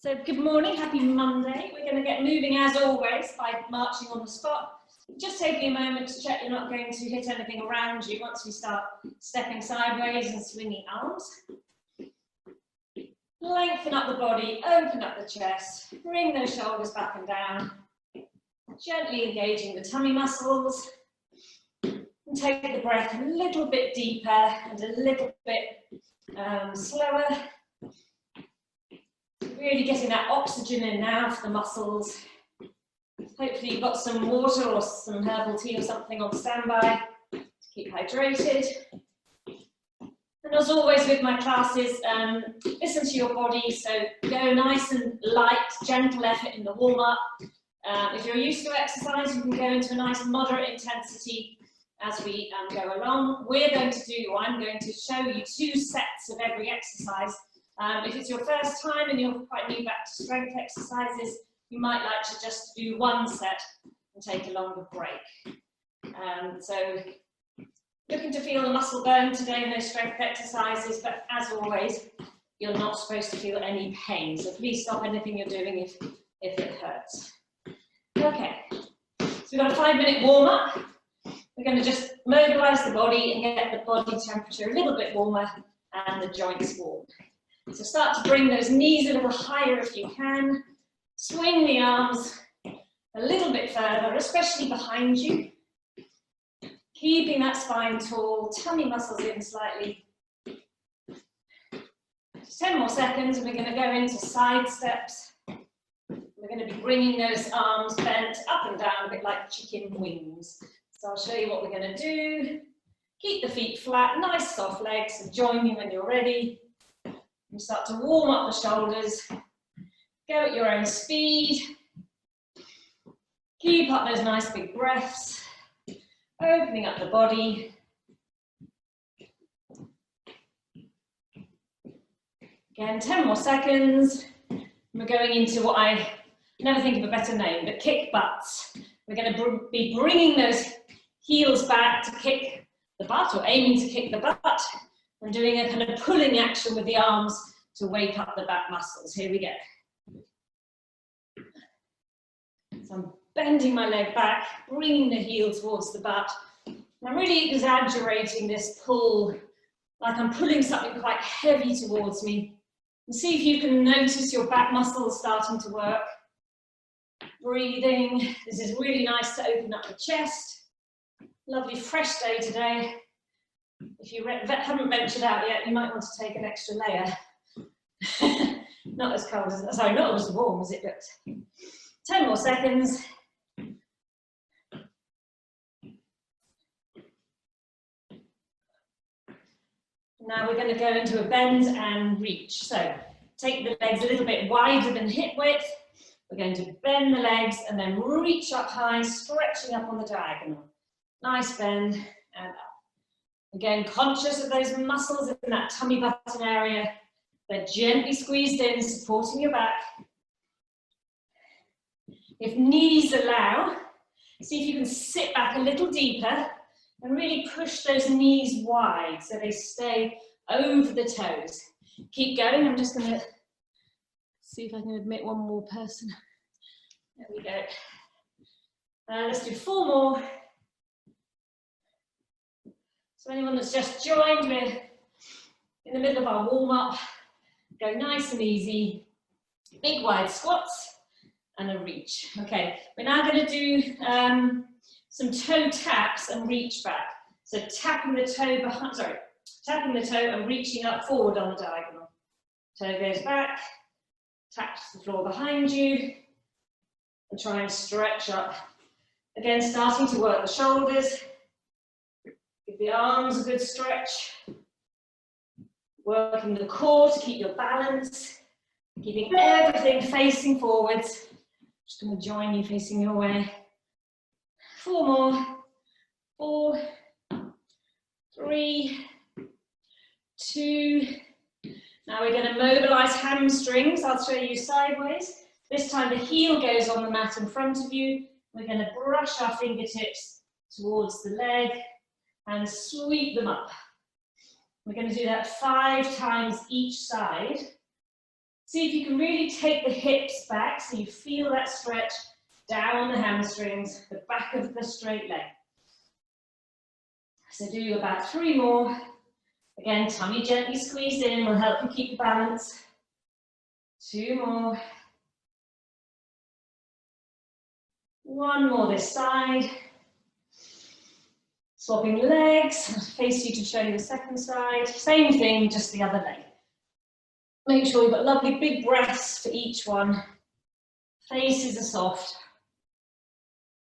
So good morning, happy Monday. We're going to get moving as always by marching on the spot. Just taking a moment to check you're not going to hit anything around you once we start stepping sideways and swinging arms. Lengthen up the body, open up the chest, bring those shoulders back and down. Gently engaging the tummy muscles. And take the breath a little bit deeper and a little bit slower. Really getting that oxygen in now for the muscles. Hopefully you've got some water or some herbal tea or something on standby to keep hydrated. And as always with my classes, listen to your body, so go nice and light, gentle effort in the warm-up. If you're used to exercise, you can go into a nice moderate intensity as we go along. I'm going to show you 2 sets of every exercise. If it's your first time and you're quite new back to strength exercises, you might like to just do 1 set and take a longer break. So looking to feel the muscle burn today in those strength exercises, but as always, you're not supposed to feel any pain. So please stop anything you're doing if it hurts. Okay, so we've got a 5-minute warm-up. We're going to just mobilise the body and get the body temperature a little bit warmer and the joints warm. So start to bring those knees a little higher if you can. Swing the arms a little bit further, especially behind you. Keeping that spine tall, tummy muscles in slightly. Just 10 more seconds and we're going to go into side steps. We're going to be bringing those arms bent up and down a bit like chicken wings. So I'll show you what we're going to do. Keep the feet flat, nice soft legs, so join me when you're ready. You start to warm up the shoulders, go at your own speed, keep up those nice big breaths, opening up the body. Again, 10 more seconds. We're going into what I never think of a better name, but kick butts. We're going to be bringing those heels back to kick the butt, or aiming to kick the butt. I'm doing a kind of pulling action with the arms to wake up the back muscles. Here we go. So I'm bending my leg back, bringing the heel towards the butt. And I'm really exaggerating this pull, like I'm pulling something quite heavy towards me. And see if you can notice your back muscles starting to work. Breathing. This is really nice to open up the chest. Lovely fresh day today. If you haven't ventured out yet, you might want to take an extra layer. Not as cold as, sorry, not as warm as it looks. 10 more seconds. Now we're going to go into a bend and reach. So take the legs a little bit wider than hip width. We're going to bend the legs and then reach up high, stretching up on the diagonal. Nice bend and up. Again, conscious of those muscles in that tummy button area. They're gently squeezed in, supporting your back. If knees allow, see if you can sit back a little deeper and really push those knees wide so they stay over the toes. Keep going. I'm just going to see if I can admit one more person. There we go. Let's do 4 more. So anyone that's just joined, we're in the middle of our warm-up. Go nice and easy. Big wide squats and a reach. Okay, we're now going to do some toe taps and reach back. So tapping the toe behind, tapping the toe and reaching up forward on the diagonal. Toe goes back, taps the floor behind you, and try and stretch up. Again, starting to work the shoulders. Give the arms a good stretch. Working the core to keep your balance. Keeping everything facing forwards. Just going to join you facing your way. 4 more. 4, 3, 2. Now we're going to mobilise hamstrings. I'll show you sideways. This time the heel goes on the mat in front of you. We're going to brush our fingertips towards the leg and sweep them up. We're going to do that 5 times each side. See if you can really take the hips back so you feel that stretch down the hamstrings, the back of the straight leg. So do about 3 more. Again, tummy gently squeezed in will help you keep your balance. 2 more. 1 more this side. Swapping legs, I'll face you to show you the second side. Same thing, just the other leg. Make sure you've got lovely big breaths for each one. Faces are soft.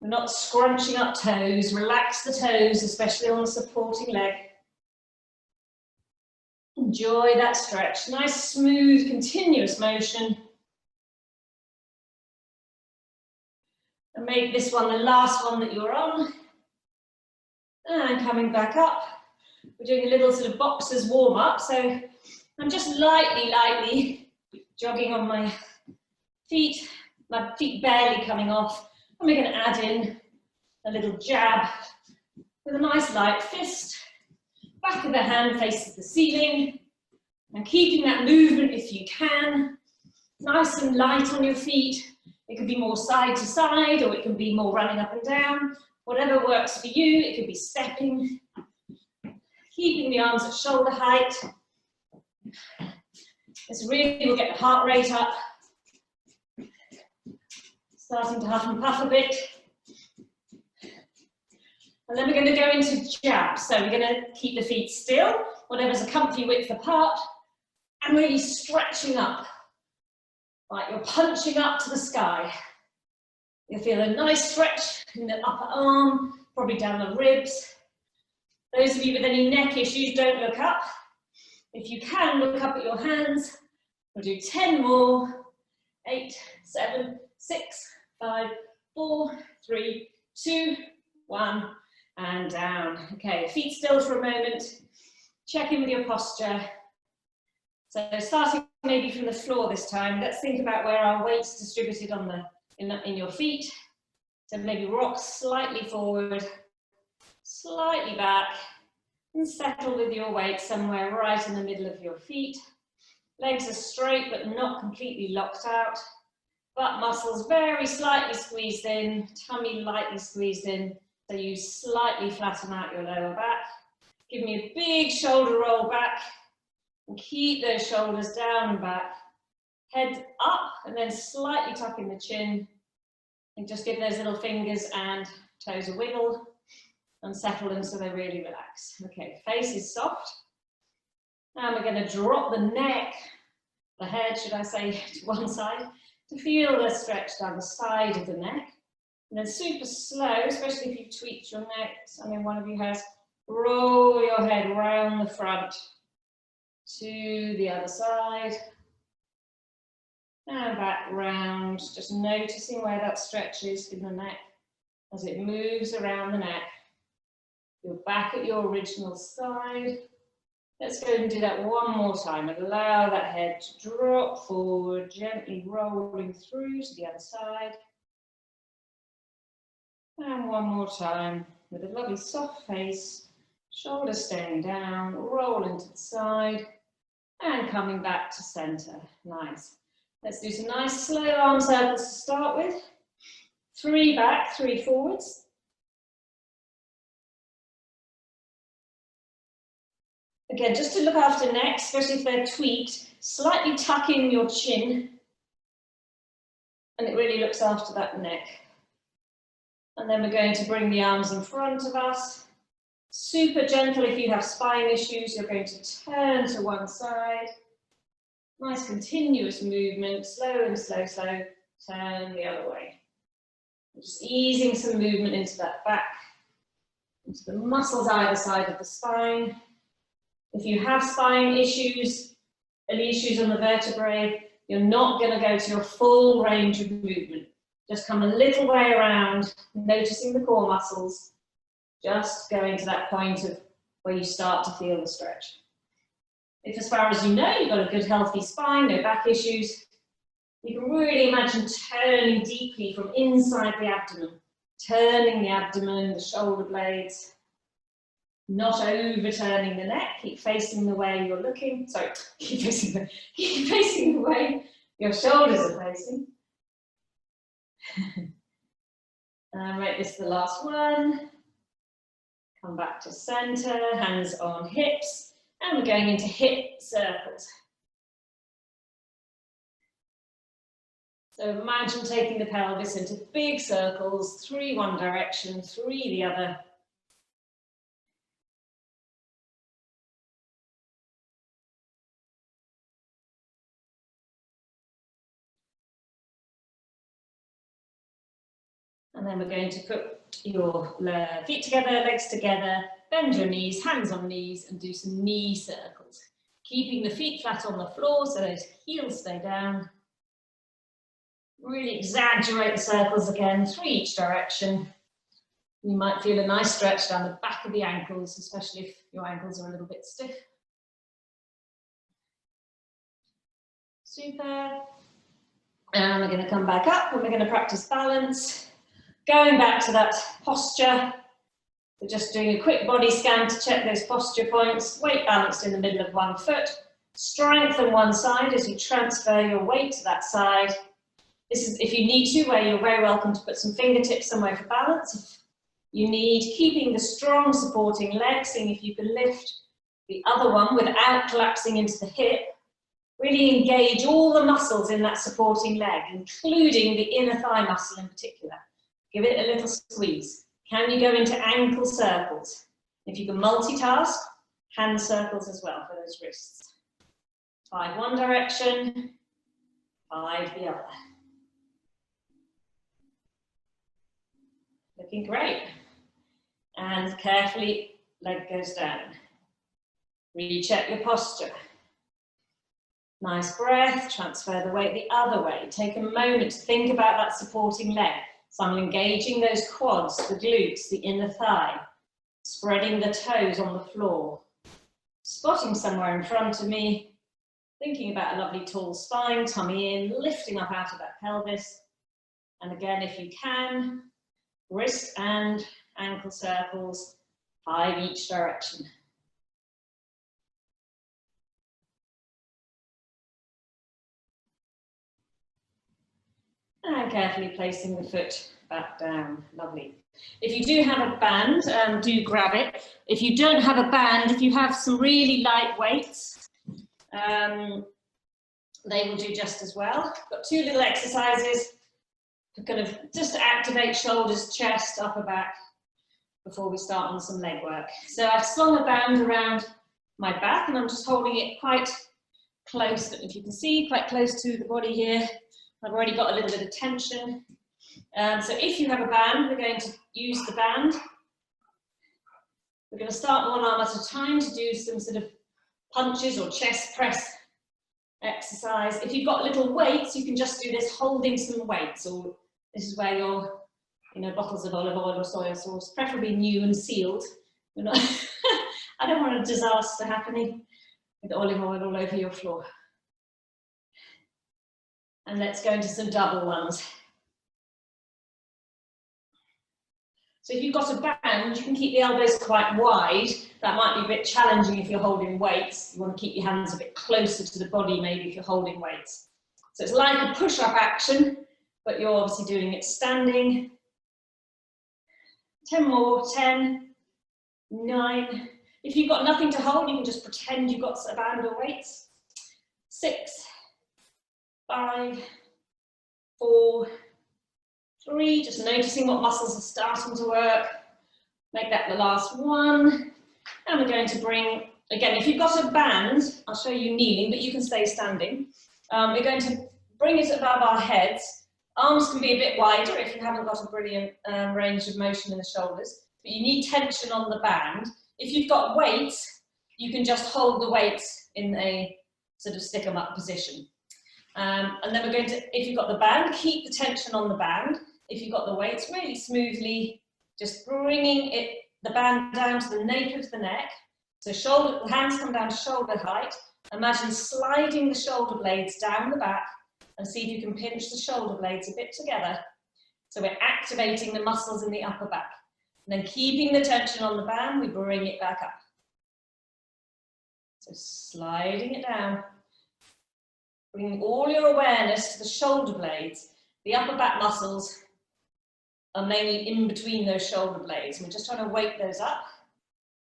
We're not scrunching up toes. Relax the toes, especially on the supporting leg. Enjoy that stretch. Nice, smooth, continuous motion. And make this one the last one that you're on. And coming back up. We're doing a little sort of boxer's warm-up. So I'm just lightly jogging on my feet barely coming off. And we're going to add in a little jab with a nice light fist. Back of the hand faces the ceiling. And keeping that movement if you can. Nice and light on your feet. It could be more side to side, or it can be more running up and down. Whatever works for you. It could be stepping. Keeping the arms at shoulder height. This really will get the heart rate up. Starting to huff and puff a bit. And then we're going to go into jab. So we're going to keep the feet still, whatever's a comfy width apart, and really stretching up. Like you're punching up to the sky. You'll feel a nice stretch in the upper arm, probably down the ribs. Those of you with any neck issues, don't look up. If you can, look up at your hands. We'll do 10 more. 8, 7, 6, 5, 4, 3, 2, 1, and down. Okay, feet still for a moment. Check in with your posture. So starting maybe from the floor this time, let's think about where our weight's distributed on the in your feet. So maybe rock slightly forward, slightly back, and settle with your weight somewhere right in the middle of your feet. Legs are straight but not completely locked out. Butt muscles very slightly squeezed in, tummy lightly squeezed in, so you slightly flatten out your lower back. Give me a big shoulder roll back, and keep those shoulders down and back. Head up, and then slightly tuck in the chin, and just give those little fingers and toes a wiggle, and settle them so they really relax. Okay, face is soft. And we're going to drop the neck, the head, should I say, to one side, to feel the stretch down the side of the neck. And then super slow, especially if you've tweaked your neck, I mean one of you has, roll your head round the front to the other side. And back round, just noticing where that stretch is in the neck as it moves around the neck. You're back at your original side. Let's go and do that one more time. Allow that head to drop forward, gently rolling through to the other side. And one more time with a lovely soft face, shoulders staying down, rolling to the side, and coming back to center. Nice. Let's do some nice slow arm circles to start with. 3 back, 3 forwards. Again, just to look after neck, especially if they're tweaked, slightly tuck in your chin, and it really looks after that neck. And then we're going to bring the arms in front of us. Super gentle if you have spine issues, you're going to turn to one side. Nice continuous movement, slow and slow, slow, turn the other way. Just easing some movement into that back, into the muscles either side of the spine. If you have spine issues, any issues on the vertebrae, you're not going to go to your full range of movement. Just come a little way around, noticing the core muscles, just going to that point of where you start to feel the stretch. If as far as you know, you've got a good healthy spine, no back issues, you can really imagine turning deeply from inside the abdomen, turning the abdomen, the shoulder blades, not overturning the neck. Keep facing the way you're looking. Sorry, keep facing the way your shoulders are facing. And make this the last one. Come back to center, hands on hips, and we're going into hip circles. So imagine taking the pelvis into big circles, 3 one direction, 3 the other. And then we're going to put your feet together, legs together, bend your knees, hands on knees, and do some knee circles. Keeping the feet flat on the floor so those heels stay down. Really exaggerate the circles again, 3 each direction. You might feel a nice stretch down the back of the ankles, especially if your ankles are a little bit stiff. Super. And we're going to come back up and we're going to practice balance. Going back to that posture, we're just doing a quick body scan to check those posture points. Weight balanced in the middle of one foot. Strengthen one side as you transfer your weight to that side. This is if you need to, where you're very welcome to put some fingertips somewhere for balance. If you need, keeping the strong supporting leg, seeing if you can lift the other one without collapsing into the hip. Really engage all the muscles in that supporting leg, including the inner thigh muscle in particular. Give it a little squeeze. Can you go into ankle circles? If you can multitask, hand circles as well for those wrists. 5 one direction, 5 the other. Looking great. And carefully, leg goes down. Recheck your posture. Nice breath, transfer the weight the other way. Take a moment to think about that supporting leg. So I'm engaging those quads, the glutes, the inner thigh, spreading the toes on the floor, spotting somewhere in front of me, thinking about a lovely tall spine, tummy in, lifting up out of that pelvis. And again, if you can, wrist and ankle circles, 5 each direction. And carefully placing the foot back down. Lovely. If you do have a band, do grab it. If you don't have a band, if you have some really light weights, they will do just as well. Got 2 little exercises to kind of just to activate shoulders, chest, upper back before we start on some leg work. So I've slung a band around my back and I'm just holding it quite close, if you can see, quite close to the body here. I've already got a little bit of tension. So if you have a band, we're going to use the band. We're going to start one arm at a time to do some sort of punches or chest press exercise. If you've got little weights, you can just do this holding some weights, or this is where your bottles of olive oil or soy sauce, preferably new and sealed. You're not I don't want a disaster happening with olive oil all over your floor. And let's go into some double ones. So if you've got a band, you can keep the elbows quite wide. That might be a bit challenging if you're holding weights. You want to keep your hands a bit closer to the body, maybe if you're holding weights. So it's like a push-up action, but you're obviously doing it standing. 10 more, 10, 9. If you've got nothing to hold, you can just pretend you've got a band or weights. 6, 5, 4, 3, just noticing what muscles are starting to work. Make that the last one. And we're going to bring, again, if you've got a band, I'll show you kneeling, but you can stay standing. We're going to bring it above our heads. Arms can be a bit wider if you haven't got a brilliant range of motion in the shoulders, but you need tension on the band. If you've got weights, you can just hold the weights in a sort of stick 'em up position. And then we're going to, if you've got the band, keep the tension on the band. If you've got the weights, really smoothly, just bringing the band down to the nape of the neck. So the hands come down to shoulder height. Imagine sliding the shoulder blades down the back and see if you can pinch the shoulder blades a bit together. So we're activating the muscles in the upper back. And then keeping the tension on the band, we bring it back up. So sliding it down. Bringing all your awareness to the shoulder blades. The upper back muscles are mainly in between those shoulder blades. We're just trying to wake those up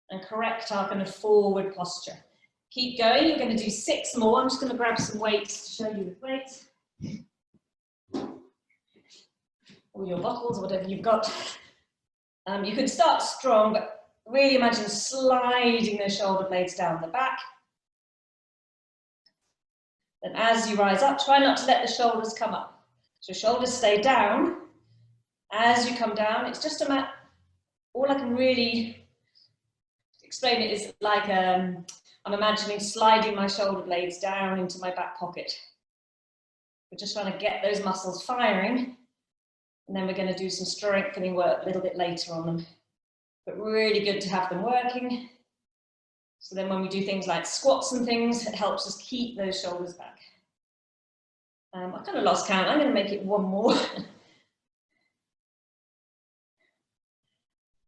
and correct our kind of forward posture. Keep going, you're going to do 6 more. I'm just going to grab some weights to show you with weights. Or your bottles, whatever you've got. You can start strong, but really imagine sliding those shoulder blades down the back. Then as you rise up, try not to let the shoulders come up. So shoulders stay down. As you come down, it's just a matter, all I can really explain it is like I'm imagining sliding my shoulder blades down into my back pocket. We're just trying to get those muscles firing, and then we're going to do some strengthening work a little bit later on them. But really good to have them working. So then when we do things like squats and things, it helps us keep those shoulders back. I kind of lost count. I'm going to make it 1 more.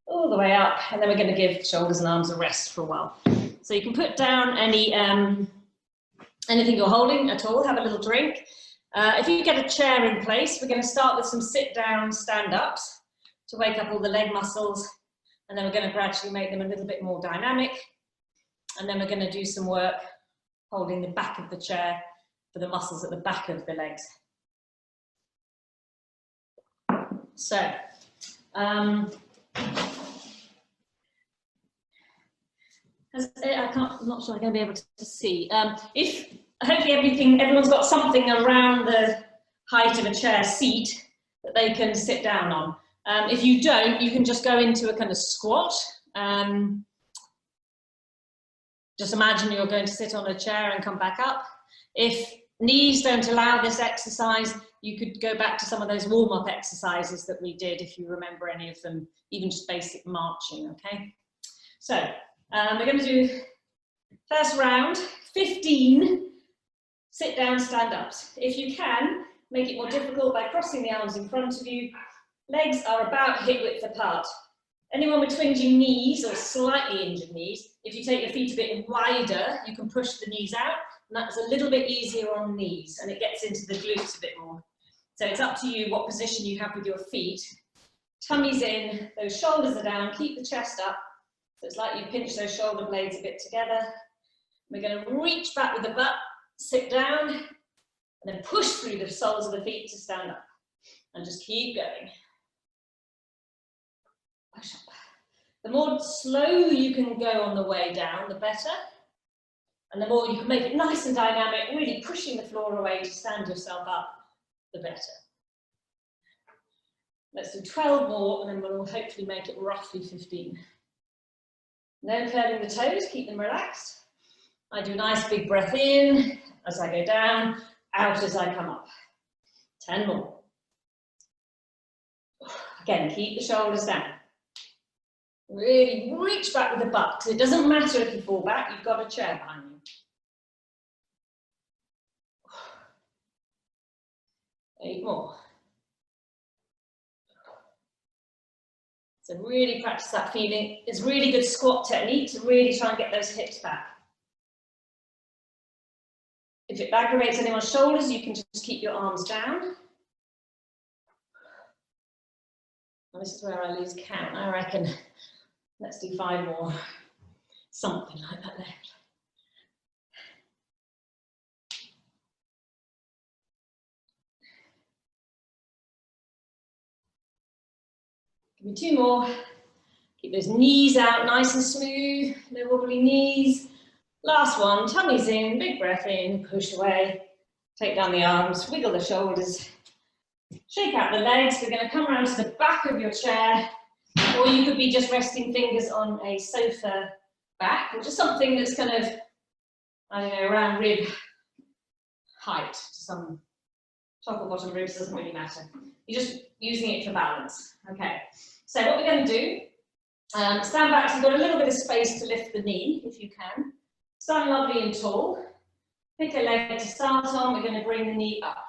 All the way up, and then we're going to give shoulders and arms a rest for a while. So you can put down any anything you're holding at all, have a little drink. If you get a chair in place, we're going to start with some sit-down stand-ups to wake up all the leg muscles, and then we're going to gradually make them a little bit more dynamic, and then we're going to do some work holding the back of the chair for the muscles at the back of the legs. So, I'm not sure I'm going to be able to see. Hopefully everyone's got something around the height of a chair seat that they can sit down on. If you don't, you can just go into a kind of squat. Just imagine you're going to sit on a chair and come back up. If knees don't allow this exercise, you could go back to some of those warm-up exercises that we did, if you remember any of them, even just basic marching, okay? So, we're going to do, first round, 15 sit-down stand-ups. If you can, make it more difficult by crossing the arms in front of you. Legs are about hip-width apart. Anyone with twinging knees or slightly injured knees, if you take your feet a bit wider, you can push the knees out, and that's a little bit easier on knees, and it gets into the glutes a bit more. So it's up to you what position you have with your feet. Tummy's in, those shoulders are down, keep the chest up. So it's like you pinch those shoulder blades a bit together. We're going to reach back with the butt, sit down, and then push through the soles of the feet to stand up. And just keep going. Push up. The more slow you can go on the way down, the better. And the more you can make it nice and dynamic, really pushing the floor away to stand yourself up, the better. Let's do 12 more, and then we'll hopefully make it roughly 15. No curling the toes, keep them relaxed. I do a nice big breath in as I go down, out as I come up. 10 more. Again, keep the shoulders down. Really reach back with the butt, because it doesn't matter if you fall back, you've got a chair behind you. 8 more. So really practice that feeling. It's really good squat technique to really try and get those hips back. If it aggravates anyone's shoulders, you can just keep your arms down. And this is where I lose count, I reckon. Let's do 5 more. Something like that there. Give me 2 more. Keep those knees out nice and smooth, no wobbly knees. Last one, tummies in, big breath in, push away. Take down the arms, wiggle the shoulders. Shake out the legs. We're going to come around to the back of your chair, or you could be just resting fingers on a sofa back, or just something that's kind of, I don't know, around rib height. Some top or bottom ribs, doesn't really matter. You're just using it for balance. Okay, so what we're going to do, stand back so you've got a little bit of space to lift the knee, if you can. Stand lovely and tall. Pick a leg to start on. We're going to bring the knee up.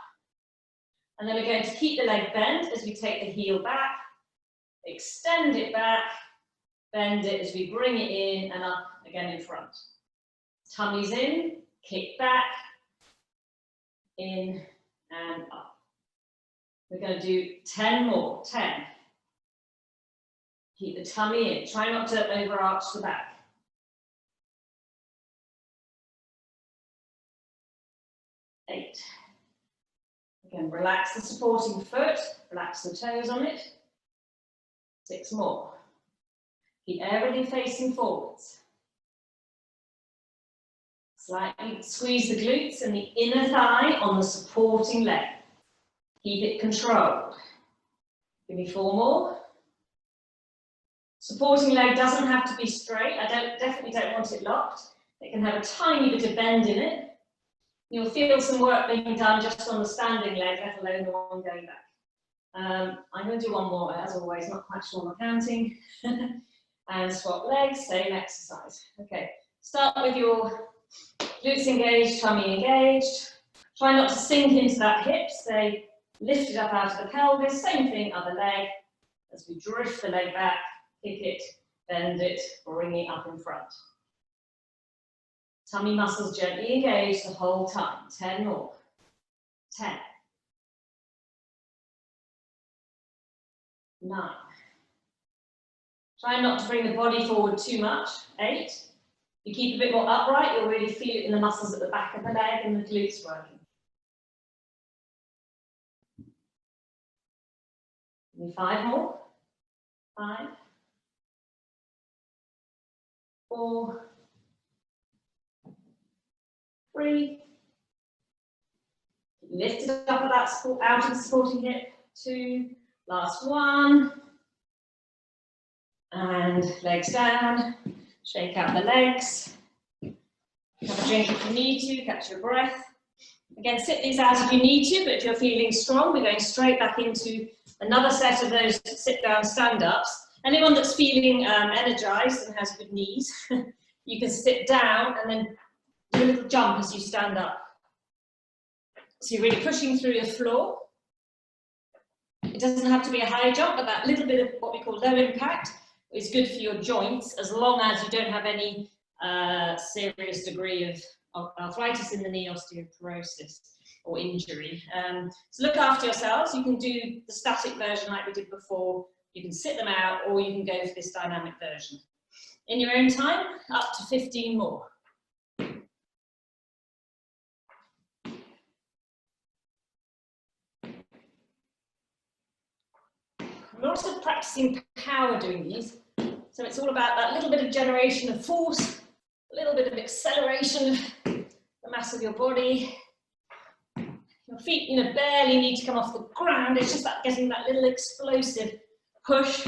And then we're going to keep the leg bent as we take the heel back, extend it back, Bend it as we bring it in and up again in front. Tummy's in, kick back, in and up. We're going to do 10 more, 10. Keep the tummy in, try not to overarch the back. 8. Again, relax the supporting foot, relax the toes on it. 6 more. Keep everything facing forwards. Slightly squeeze the glutes and the inner thigh on the supporting leg. Keep it controlled. Give me 4 more. Supporting leg doesn't have to be straight. I definitely don't want it locked. It can have a tiny bit of bend in it. You'll feel some work being done just on the standing leg, let alone the one going back. I'm going to do 1 more, as always, not quite sure I'm counting. And swap legs, same exercise. Okay, start with your glutes engaged, tummy engaged. Try not to sink into that hip, stay lifted up out of the pelvis. Same thing, other leg. As we drift the leg back, kick it, bend it, bring it up in front. Tummy muscles gently engaged the whole time. 10 more. 10. 9. Try not to bring the body forward too much. 8. If you keep a bit more upright, you'll really feel it in the muscles at the back of the leg and the glutes working. Give me 5 more. 5. 4. 3. Lift it up at that support, out of the supporting hip. 2. Last 1. And legs down. Shake out the legs. Have a drink if you need to, catch your breath. Again, sit these out if you need to, but if you're feeling strong, we're going straight back into another set of those sit-down stand-ups. Anyone that's feeling energized and has good knees, you can sit down and then do a little jump as you stand up. So you're really pushing through the floor. It doesn't have to be a high jump, but that little bit of what we call low impact is good for your joints, as long as you don't have any serious degree of arthritis in the knee, osteoporosis or injury. So look after yourselves. You can do the static version like we did before. You can sit them out, or you can go for this dynamic version. In your own time, up to 15 more. We're also practicing power doing these. So it's all about that little bit of generation of force, a little bit of acceleration of the mass of your body. Your feet, barely need to come off the ground. It's just that getting that little explosive push.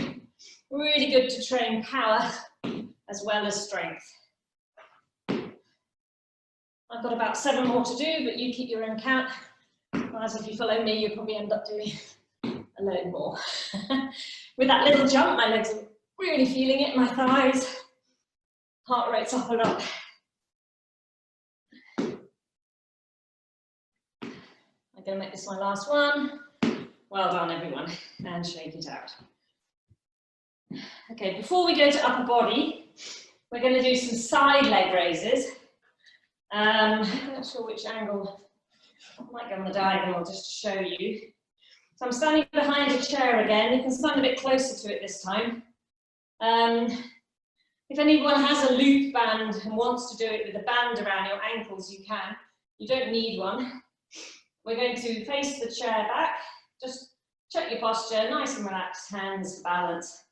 Really good to train power as well as strength. I've got about 7 more to do, but you keep your own count. Whereas if you follow me, you'll probably end up doing a load more. With that little jump, my legs are really feeling it, my thighs, heart rate's up a lot. I'm going to make this my last one. Well done, everyone, and shake it out. Okay, before we go to upper body, we're going to do some side leg raises. I'm not sure which angle. I might go on the diagonal just to show you. So I'm standing behind a chair again. You can stand a bit closer to it this time. If anyone has a loop band and wants to do it with a band around your ankles, you can. You don't need one. We're going to face the chair back. Just check your posture, nice and relaxed, hands for balance.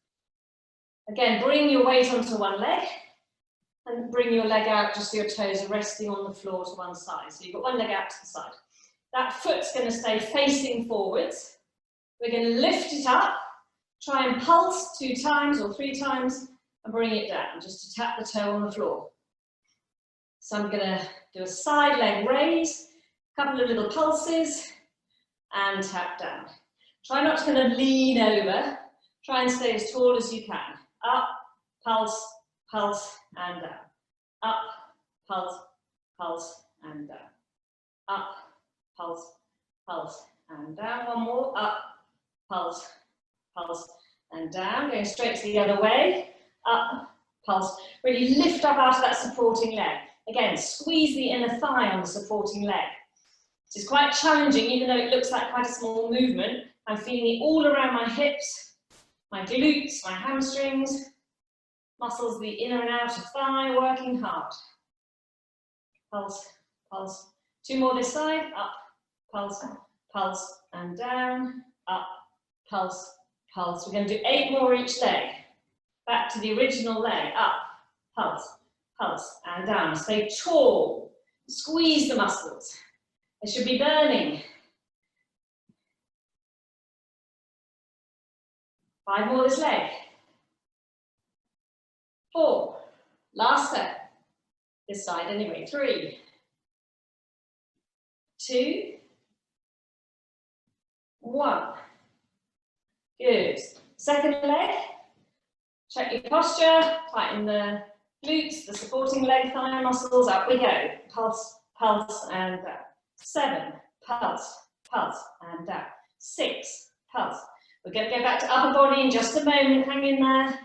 Again, bring your weight onto one leg and bring your leg out just so your toes are resting on the floor to one side. So you've got one leg out to the side. That foot's going to stay facing forwards. We're going to lift it up, try and pulse 2 times or 3 times and bring it down just to tap the toe on the floor. So I'm going to do a side leg raise, a couple of little pulses and tap down. Try not to kind of lean over, try and stay as tall as you can. Up, pulse, pulse and down. Up, pulse, pulse and down. Up, pulse, pulse and down. One more. Up, pulse, pulse and down. Going straight to the other way. up, pulse. Really lift up out of that supporting leg. Again, squeeze the inner thigh on the supporting leg. This is quite challenging, even though it looks like quite a small movement. I'm feeling it all around my hips, my glutes, my hamstrings, muscles, the inner and outer thigh, working hard. Pulse, pulse. 2 more this side, up, pulse, pulse, and down, up, pulse, pulse. We're going to do 8 more each leg. Back to the original leg, up, pulse, pulse, and down. Stay tall, squeeze the muscles. They should be burning. 5 more this leg. 4, last set. This side anyway, 3, 2, 1. Good. Second leg. Check your posture, tighten the glutes, the supporting leg thigh muscles. Up we go. Pulse, pulse, and down. 7, pulse, pulse, and down. 6, pulse. We're going to go back to upper body in just a moment. Hang in there.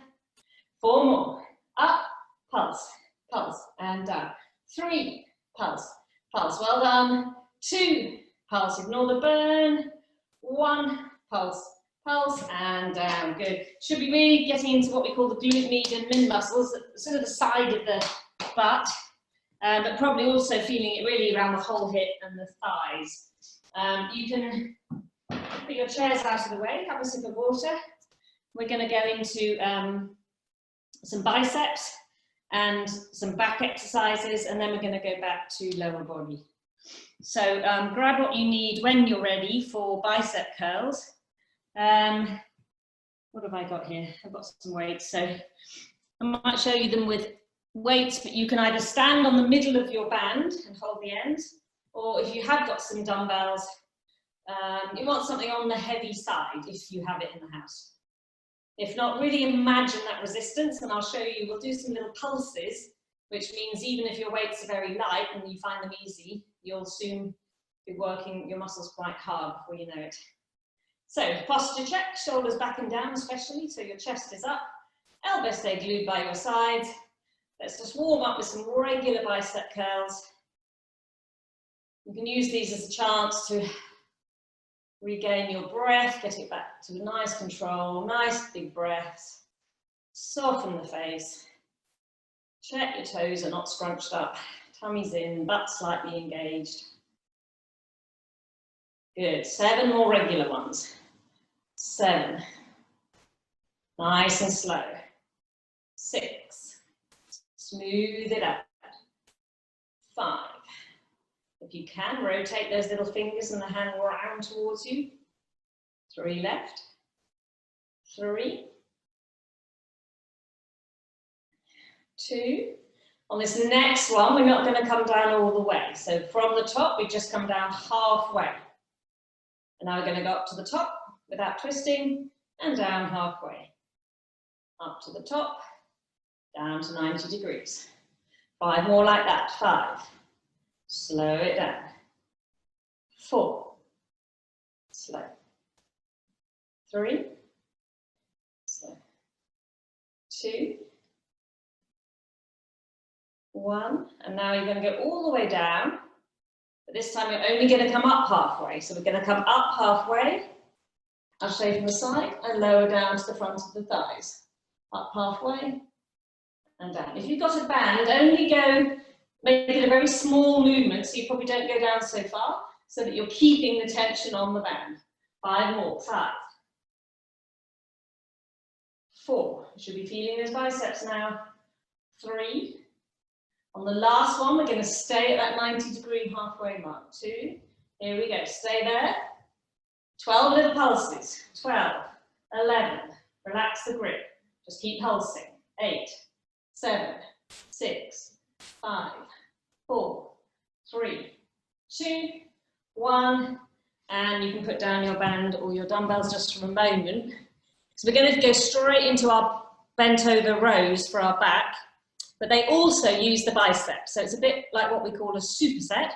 4 more. Up, pulse, pulse, and down. 3, pulse, pulse. Well done. 2, pulse. Ignore the burn. 1, pulse, pulse, and down. Good. Should be really getting into what we call the glute median min muscles, sort of the side of the butt, but probably also feeling it really around the whole hip and the thighs. You can put your chairs out of the way, have a sip of water. We're going to go into some biceps and some back exercises, and then we're going to go back to lower body. So grab what you need when you're ready for bicep curls. What have I got here? I've got some weights, so I might show you them with weights, but you can either stand on the middle of your band and hold the ends, or if you have got some dumbbells, you want something on the heavy side if you have it in the house. If not, really imagine that resistance, and I'll show you. We'll do some little pulses, which means even if your weights are very light and you find them easy, you'll soon be working your muscles quite hard before you know it. So posture check, shoulders back and down especially, so your chest is up, elbows stay glued by your sides. Let's just warm up with some regular bicep curls. You can use these as a chance to regain your breath, get it back to nice control, nice big breaths. Soften the face. Check your toes are not scrunched up. Tummy's in, butt slightly engaged. Good. 7 more regular ones. 7. Nice and slow. 6. Smooth it out. 5. If you can, rotate those little fingers and the hand round towards you. 3 left. 3. 2. On this next one, we're not going to come down all the way. So from the top, we just come down halfway. And now we're going to go up to the top without twisting and down halfway. Up to the top, down to 90 degrees. 5 more like that. 5. Slow it down. 4. Slow. 3. Slow. 2. 1. And now you're going to go all the way down. But this time you're only going to come up halfway. So we're going to come up halfway. I'll show you from the side and lower down to the front of the thighs. Up halfway and down. If you've got a band, only go, make it a very small movement so you probably don't go down so far, so that you're keeping the tension on the band. 5 more. 5. 4. You should be feeling those biceps now. 3. On the last one, we're going to stay at that 90-degree halfway mark. 2. Here we go. Stay there. 12 little pulses. 12. 11. Relax the grip. Just keep pulsing. 8. 7. 6. 5. 4. 3. 2. 1. And you can put down your band or your dumbbells just for a moment. So we're going to go straight into our bent over rows for our back. But they also use the biceps. So it's a bit like what we call a superset.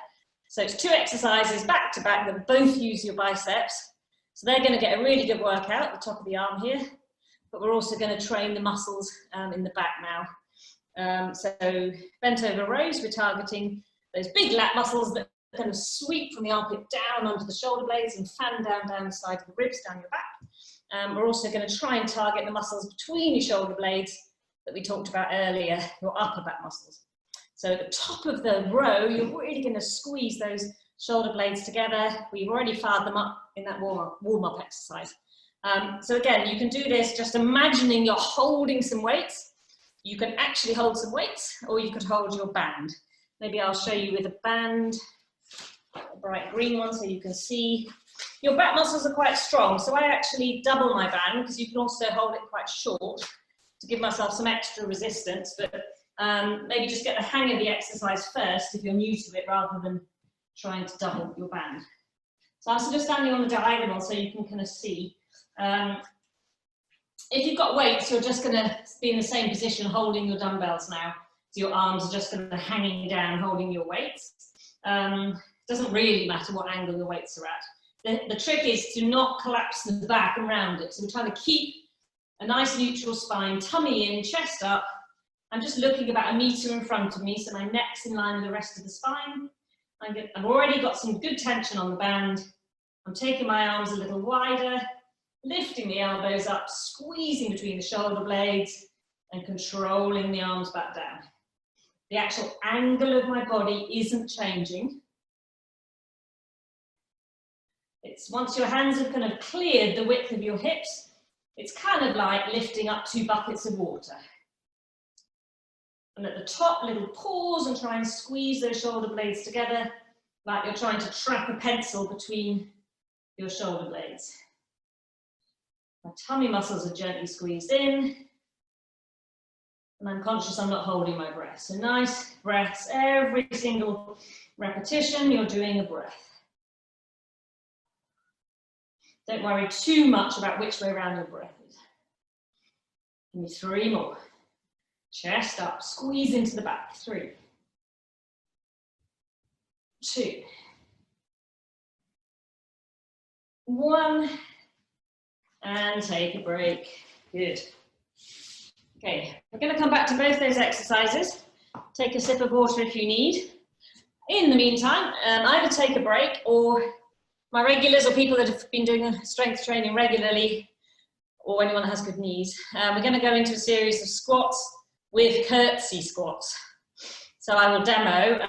So it's 2 exercises back to back that both use your biceps. So they're going to get a really good workout at the top of the arm here. but we're also going to train the muscles in the back now. So bent over rows, we're targeting those big lat muscles that kind of sweep from the armpit down onto the shoulder blades and fan down the side of the ribs, down your back. We're also going to try and target the muscles between your shoulder blades that we talked about earlier, your upper back muscles. So at the top of the row, you're really going to squeeze those shoulder blades together. We've already fired them up in that warm-up exercise. So again, you can do this just imagining you're holding some weights. You can actually hold some weights, or you could hold your band. Maybe I'll show you with a band, a bright green one, so you can see. Your back muscles are quite strong, so I actually double my band, because you can also hold it quite short to give myself some extra resistance, but maybe just get the hang of the exercise first if you're new to it, rather than trying to double your band. So I'm sort of standing on the diagonal so you can kind of see. If you've got weights, you're just going to be in the same position holding your dumbbells now. So your arms are just going to be hanging down holding your weights. Doesn't really matter what angle the weights are at. The trick is to not collapse the back around it. So we're trying to keep a nice neutral spine, tummy in, chest up. I'm just looking about 1 meter in front of me, so my neck's in line with the rest of the spine. I've already got some good tension on the band. I'm taking my arms a little wider, lifting the elbows up, squeezing between the shoulder blades, and controlling the arms back down. The actual angle of my body isn't changing. It's once your hands have kind of cleared the width of your hips, it's kind of like lifting up 2 buckets of water. And at the top, a little pause and try and squeeze those shoulder blades together, like you're trying to trap a pencil between your shoulder blades. My tummy muscles are gently squeezed in, and I'm conscious I'm not holding my breath. So nice breaths, every single repetition, you're doing a breath. Don't worry too much about which way around your breath is. Give me 3 more. Chest up, squeeze into the back. 3, 2, 1, and take a break. Good. Okay, we're going to come back to both those exercises. Take a sip of water if you need. In the meantime, either take a break, or my regulars or people that have been doing strength training regularly, or anyone that has good knees, we're going to go into a series of squats with curtsy squats. So I will demo.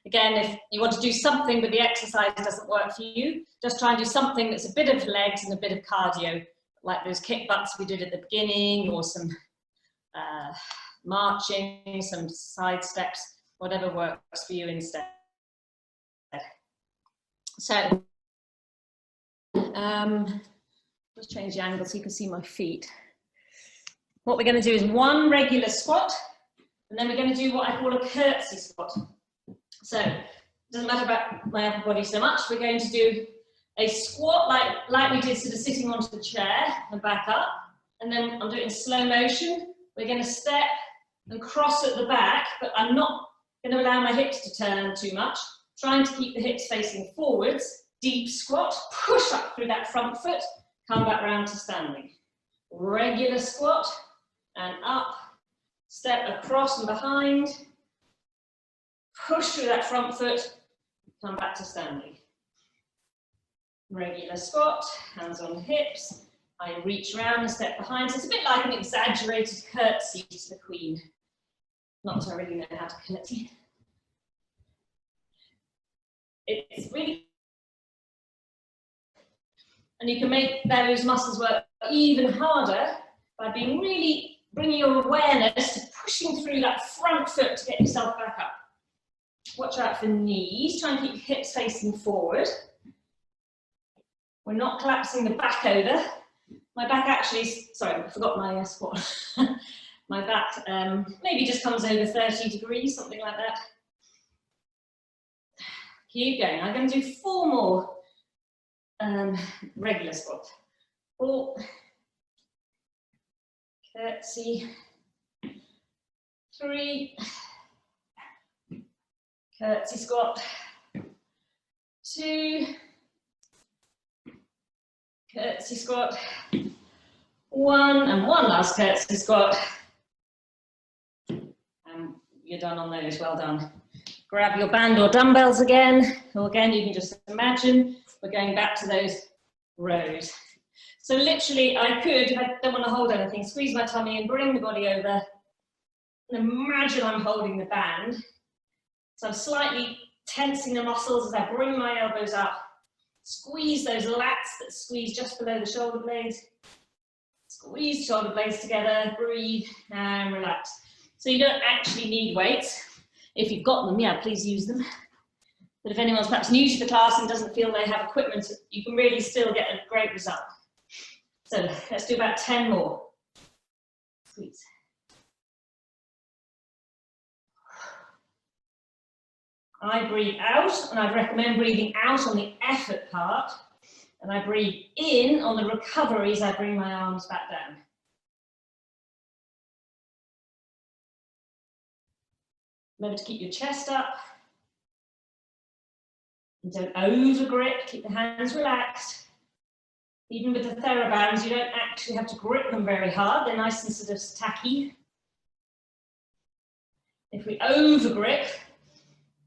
Again, if you want to do something but the exercise doesn't work for you, just try and do something that's a bit of legs and a bit of cardio, like those kick butts we did at the beginning, or some marching, some side steps, whatever works for you instead. So, let's change the angle so you can see my feet. What we're going to do is 1 regular squat, and then we're going to do what I call a curtsy squat. So, it doesn't matter about my upper body so much. We're going to do a squat like we did, sort of sitting onto the chair and back up. And then I'm doing slow motion. We're going to step and cross at the back, but I'm not going to allow my hips to turn too much. Trying to keep the hips facing forwards. Deep squat, push up through that front foot, come back round to standing. Regular squat, and up, step across and behind, push through that front foot, come back to standing. Regular squat, hands on hips, I reach around and step behind. So it's a bit like an exaggerated curtsy to the Queen. Not that I really know how to curtsy. It's really, and you can make those muscles work even harder by being really bringing your awareness to pushing through that front foot to get yourself back up. Watch out for knees, try and keep your hips facing forward. We're not collapsing the back over. My back actually, sorry, I forgot my squat. My back maybe just comes over 30 degrees, something like that. Keep going. I'm going to do 4 more regular squats. 4, curtsy, 3, curtsy squat, 2, curtsy squat, 1, 1, and one last curtsy squat. You're done on those, well done. Grab your band or dumbbells again, or again, you can just imagine we're going back to those rows. So literally, I could, if I don't want to hold anything, squeeze my tummy and bring the body over. And imagine I'm holding the band. So I'm slightly tensing the muscles as I bring my elbows up. Squeeze those lats that squeeze just below the shoulder blades. Squeeze shoulder blades together, breathe and relax. So you don't actually need weights. If you've got them, yeah, please use them. But if anyone's perhaps new to the class and doesn't feel they have equipment, you can really still get a great result. So let's do about 10 more. Squeeze. I breathe out, and I'd recommend breathing out on the effort part, and I breathe in on the recoveries. I bring my arms back down. Remember to keep your chest up. And don't over grip, keep the hands relaxed. Even with the TheraBands, you don't actually have to grip them very hard. They're nice and sort of tacky. If we over grip,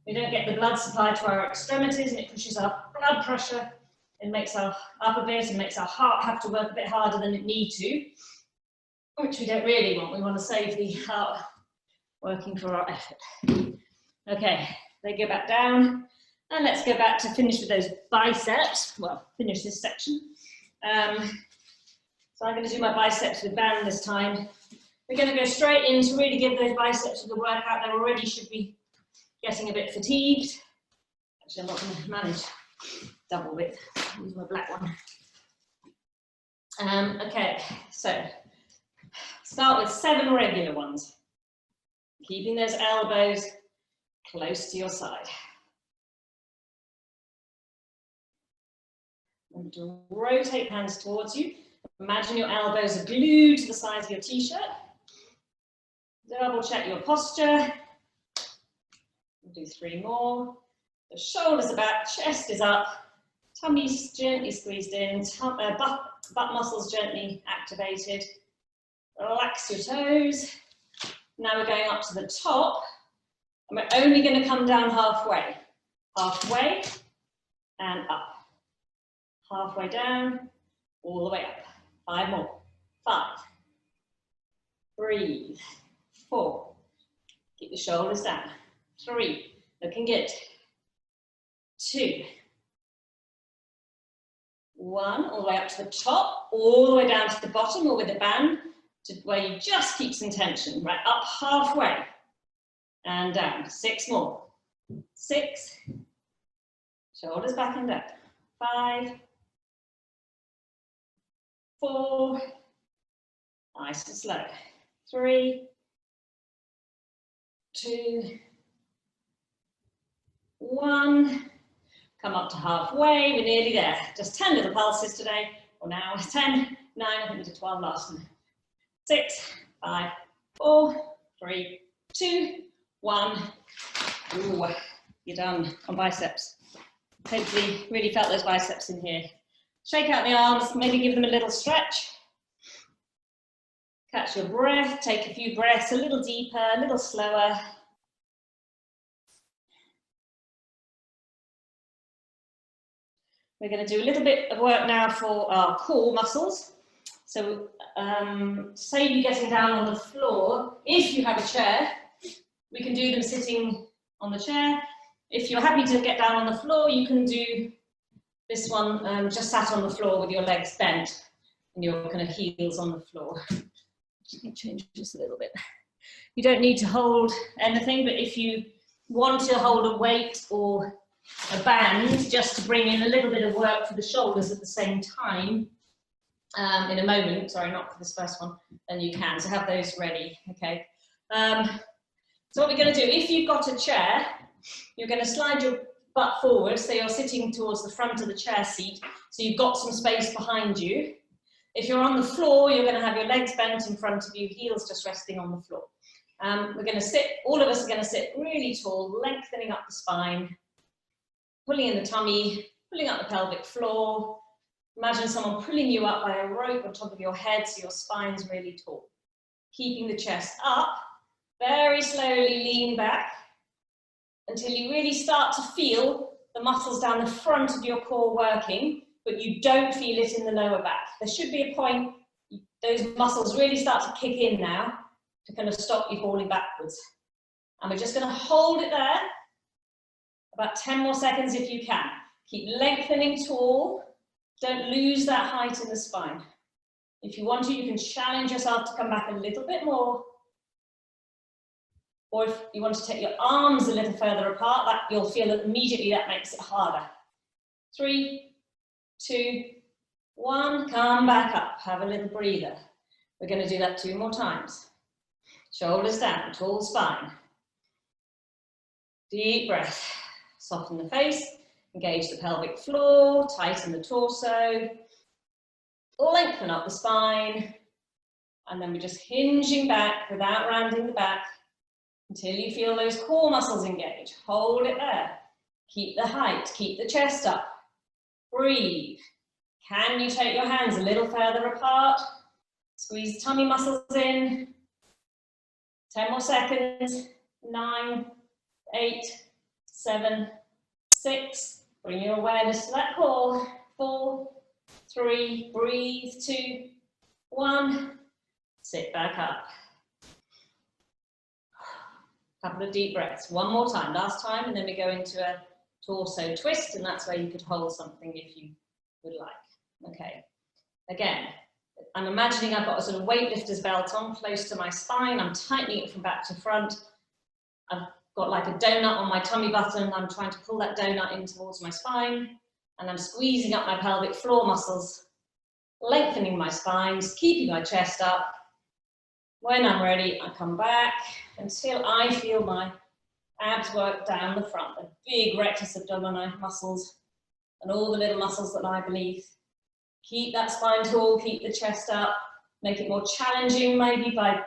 we don't get the blood supply to our extremities, and it pushes our blood pressure. It makes our upper bit and makes our heart have to work a bit harder than it needs to, which we don't really want. We want to save the heart working for our effort. Okay, they go back down, and let's go back to finish with those biceps. Well, finish this section. So I'm going to do my biceps with band this time. We're going to go straight in to really give those biceps a good workout. They already should be getting a bit fatigued. Actually, I'm not going to manage double width. I'll use my black one. Okay, so start with 7 regular ones. Keeping those elbows close to your side. Remember to rotate hands towards you. Imagine your elbows are glued to the sides of your t-shirt. Double check your posture. We'll do 3 more. The shoulders are back, chest is up, tummy's gently squeezed in, butt muscles gently activated. Relax your toes. Now we're going up to the top, and we're only going to come down halfway. Halfway and up. Halfway down, all the way up. 5 more. 5. Breathe. 4. Keep the shoulders down. 3. Looking good. 2. 1. All the way up to the top, all the way down to the bottom, or with a band, to where you just keep some tension. Right, up halfway and down. 6 more. 6. Shoulders back and down. 5. 4. Nice and slow. 3. 2. 1. Come up to halfway. We're nearly there. Just 10 little pulses today. Or now 10, 9. I think we did 12 last time. 6, 5, 4, 3, 2, 1. Ooh, you're done on biceps. Hopefully, really felt those biceps in here. Shake out the arms, maybe give them a little stretch. Catch your breath, take a few breaths, a little deeper, a little slower. We're going to do a little bit of work now for our core muscles. So save you getting down on the floor. If you have a chair, we can do them sitting on the chair. If you're happy to get down on the floor, you can do this one just sat on the floor with your legs bent and your kind of heels on the floor. Just need to change this a little bit. You don't need to hold anything, but if you want to hold a weight or a band just to bring in a little bit of work for the shoulders at the same time, in a moment, sorry, not for this first one, then you can, so have those ready, okay? So what we're going to do, if you've got a chair, you're going to slide your butt forward, so you're sitting towards the front of the chair seat, so you've got some space behind you. If you're on the floor, you're going to have your legs bent in front of you, heels just resting on the floor. We're going to sit, all of us are going to sit really tall, lengthening up the spine, pulling in the tummy, pulling up the pelvic floor, Imagine someone pulling you up by a rope on top of your head so your spine's really tall. Keeping the chest up, very slowly lean back until you really start to feel the muscles down the front of your core working, but you don't feel it in the lower back. There should be a point, those muscles really start to kick in now to kind of stop you falling backwards. And we're just going to hold it there, about 10 more seconds if you can. Keep lengthening tall, don't lose that height in the spine. If you want to, you can challenge yourself to come back a little bit more. Or if you want to take your arms a little further apart, that you'll feel that immediately that makes it harder. 3, 2, 1, come back up, have a little breather. We're going to do that 2 more times. Shoulders down, tall spine. Deep breath, soften the face, engage the pelvic floor, tighten the torso, lengthen up the spine, and then we're just hinging back without rounding the back until you feel those core muscles engage. Hold it there. Keep the height, keep the chest up. Breathe. Can you take your hands a little further apart? Squeeze the tummy muscles in. 10 more seconds. 9, 8, 7, 6. Bring your awareness to that core. 4, 3, breathe. 2, 1. Sit back up. Couple of deep breaths. One more time, last time, and then we go into a torso twist, and that's where you could hold something if you would like. Okay. Again, I'm imagining I've got a sort of weightlifter's belt on close to my spine. I'm tightening it from back to front. I've got like a donut on my tummy button. I'm trying to pull that donut in towards my spine, and I'm squeezing up my pelvic floor muscles, lengthening my spine, keeping my chest up. When I'm ready, I come back until I feel my abs work down the front, the big rectus abdominis muscles and all the little muscles that lie beneath. Keep that spine tall, keep the chest up, make it more challenging maybe by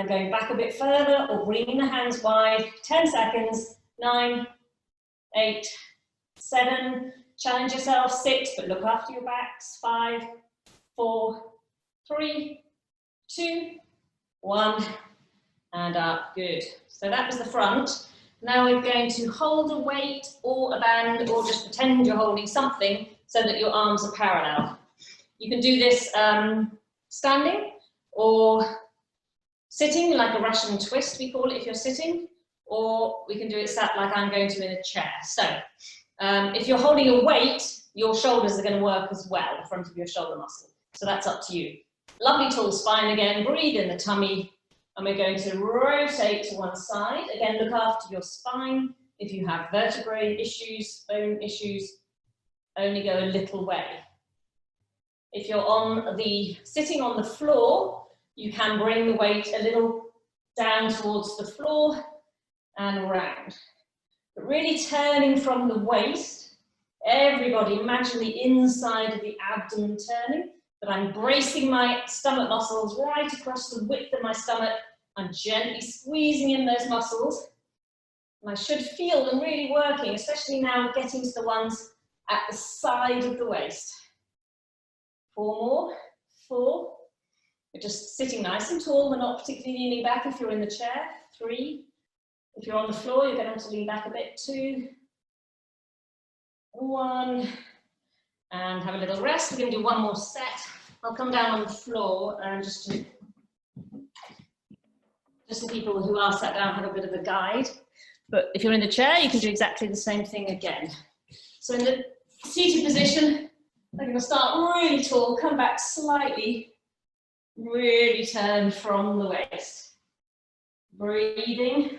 going back a bit further or bringing the hands wide. 10 seconds, 9, 8, 7, challenge yourself, 6, but look after your backs, 5, 4, 3, 2, 1, and up, good. So that was the front. Now we're going to hold a weight or a band or just pretend you're holding something so that your arms are parallel. You can do this standing or sitting, like a Russian twist we call it if you're sitting, or we can do it sat like I'm going to in a chair. So if you're holding a weight, your shoulders are going to work as well, the front of your shoulder muscle. So that's up to you. Lovely tall spine again, breathe in the tummy, and we're going to rotate to one side. Again, look after your spine. If you have vertebrae issues, bone issues, only go a little way. If you're sitting on the floor, you can bring the weight a little down towards the floor and around. But really turning from the waist, everybody imagine the inside of the abdomen turning, but I'm bracing my stomach muscles right across the width of my stomach. I'm gently squeezing in those muscles. And I should feel them really working, especially now getting to the ones at the side of the waist. 4 more, 4. We're just sitting nice and tall. We're not particularly leaning back if you're in the chair. 3. If you're on the floor, you're going to have to lean back a bit. 2, 1. And have a little rest. We're going to do one more set. I'll come down on the floor and just so people who are sat down have a bit of a guide. But if you're in the chair, you can do exactly the same thing again. So in the seated position, I'm going to start really tall, come back slightly, really turn from the waist. Breathing.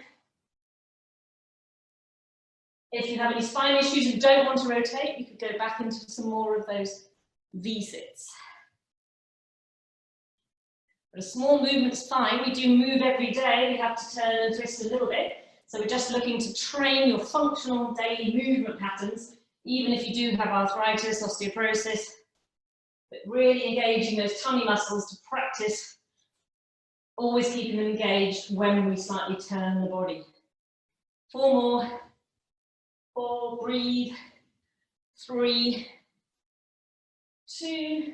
If you have any spine issues and don't want to rotate, you could go back into some more of those V-sits. But a small movement's fine. We do move every day. We have to turn and twist a little bit. So we're just looking to train your functional daily movement patterns, even if you do have arthritis, osteoporosis, but really engaging those tummy muscles to practice, always keeping them engaged when we slightly turn the body. 4 more. 4, breathe. 3, 2,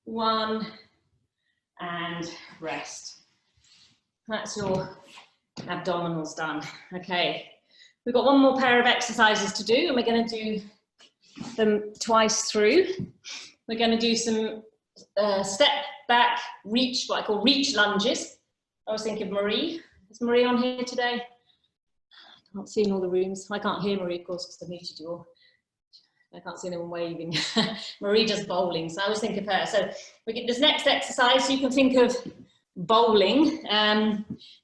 1, and rest. That's your abdominals done. Okay, we've got one more pair of exercises to do, and we're going to do them twice through. We're going to do some step back reach, what I call reach lunges. I was thinking Marie. Is Marie on here today? I can't see in all the rooms. I can't hear Marie, of course, because I muted you all. I can't see anyone waving. Marie does bowling, so I always think of her. So we get this next exercise, so you can think of bowling.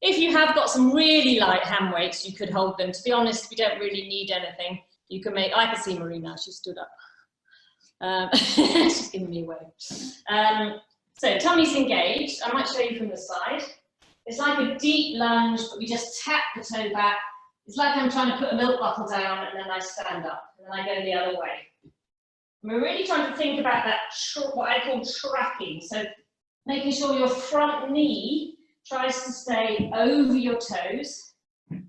If you have got some really light hand weights, you could hold them. To be honest, we don't really need anything. You can make, I can see Marie now, she stood up. She's giving me a wave. So tummy's engaged. I might show you from the side. It's like a deep lunge, but we just tap the toe back. It's like I'm trying to put a milk bottle down and then I stand up and then I go the other way. And we're really trying to think about that, what I call tracking. So making sure your front knee tries to stay over your toes. And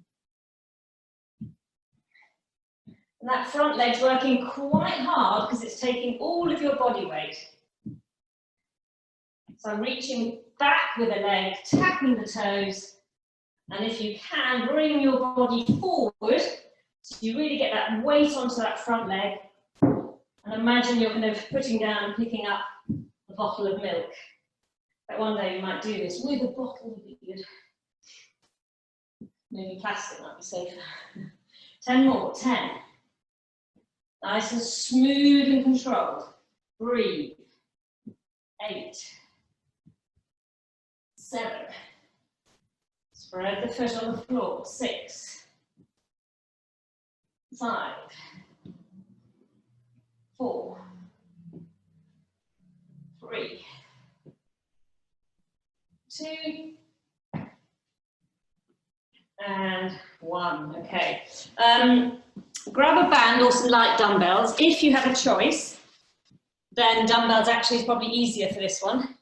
that front leg's working quite hard because it's taking all of your body weight. So I'm reaching back with a leg, tapping the toes. And if you can, bring your body forward so you really get that weight onto that front leg. And imagine you're kind of putting down and picking up a bottle of milk. But one day you might do this with a bottle, would be good. Maybe plastic might be safer. 10 more, 10. Nice and smooth and controlled. Breathe. 8. 7. Spread the foot on the floor. 6. 5. 4. 3. 2. And 1. Okay. Grab a band or some light dumbbells. If you have a choice, then dumbbells actually is probably easier for this one.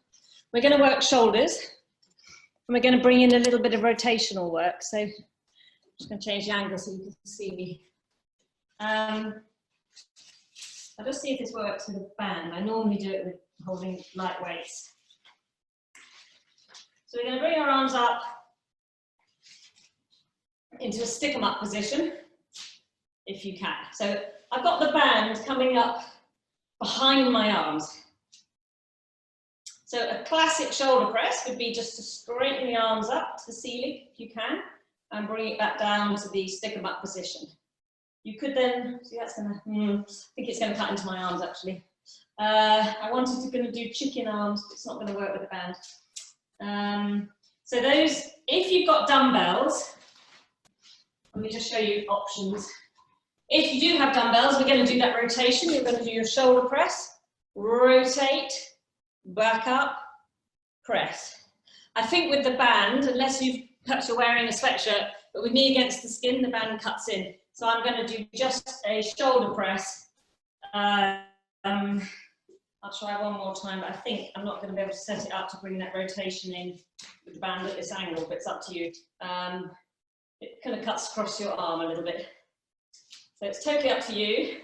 We're going to work shoulders. And we're going to bring in a little bit of rotational work. So I'm just going to change the angle so you can see me. I'll just see if this works with a band. I normally do it with holding light weights. So we're going to bring our arms up into a stick 'em up position, if you can. So I've got the band coming up behind my arms. So a classic shoulder press would be just to straighten the arms up to the ceiling, if you can, and bring it back down to the stick 'em up position. You could then, see that's gonna, I think it's gonna cut into my arms actually. I wanted to gonna do chicken arms, but it's not gonna work with the band. So those, if you've got dumbbells, let me just show you options. If you do have dumbbells, we're gonna do that rotation. You're gonna do your shoulder press, rotate, back up, press. I think with the band, unless perhaps you're wearing a sweatshirt, but with me against the skin, the band cuts in. So I'm going to do just a shoulder press. I'll try one more time, but I think I'm not going to be able to set it up to bring that rotation in with the band at this angle, but it's up to you. It kind of cuts across your arm a little bit. So it's totally up to you.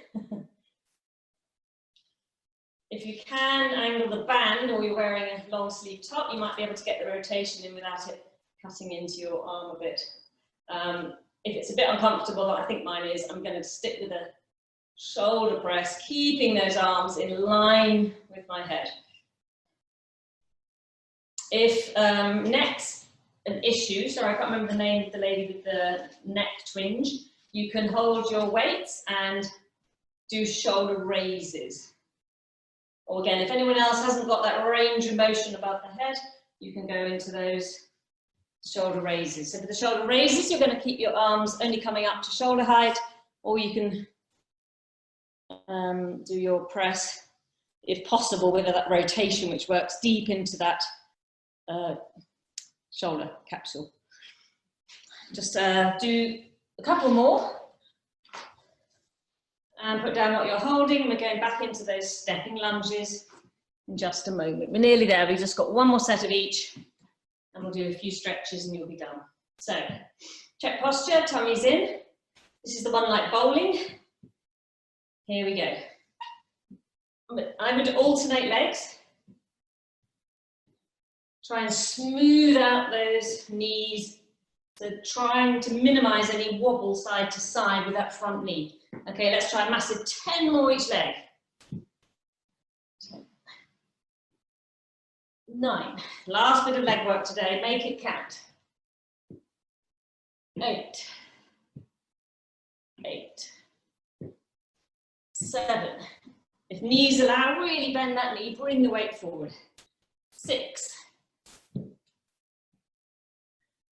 If you can angle the band or you're wearing a long sleeve top, you might be able to get the rotation in without it cutting into your arm a bit. If it's a bit uncomfortable, I think mine is, I'm going to stick with a shoulder press, keeping those arms in line with my head. If neck's an issue, sorry, I can't remember the name of the lady with the neck twinge, you can hold your weights and do shoulder raises. Or again, if anyone else hasn't got that range of motion above the head, you can go into those shoulder raises. So for the shoulder raises, you're going to keep your arms only coming up to shoulder height, or you can do your press, if possible, with that rotation, which works deep into that shoulder capsule. Just do a couple more. And put down what you're holding. We're going back into those stepping lunges in just a moment. We're nearly there. We've just got one more set of each, and we'll do a few stretches and you'll be done. So, check posture, tummy's in. This is the one like bowling. Here we go. I would alternate legs. Try and smooth out those knees. So trying to minimize any wobble side to side with that front knee. Okay, let's try a massive 10 more each leg. 9. Last bit of leg work today, make it count. 8. 8. 7. If knees allow, really bend that knee, bring the weight forward. 6.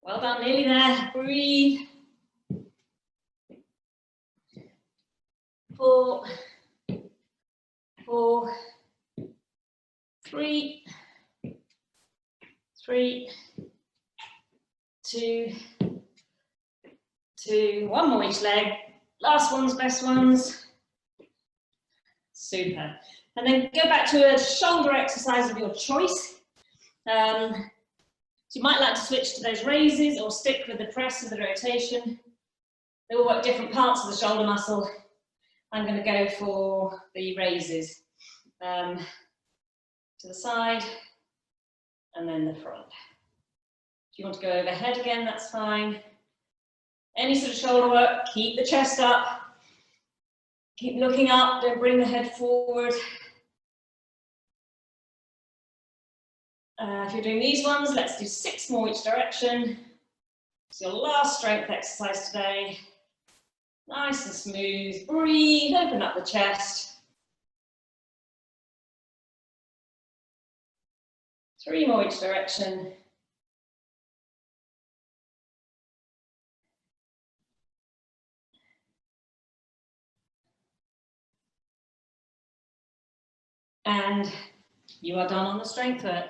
Well done, nearly there. Breathe. 4. 4. 3. 3. 2. 2. One more each leg. Last ones, best ones. Super. And then go back to a shoulder exercise of your choice. So you might like to switch to those raises or stick with the press of the rotation. They all work different parts of the shoulder muscle. I'm going to go for the raises. To the side and then the front. If you want to go overhead again, that's fine. Any sort of shoulder work, keep the chest up. Keep looking up, don't bring the head forward. If you're doing these ones, let's do 6 more each direction. It's your last strength exercise today. Nice and smooth. Breathe, open up the chest. 3 more each direction. And you are done on the strength work.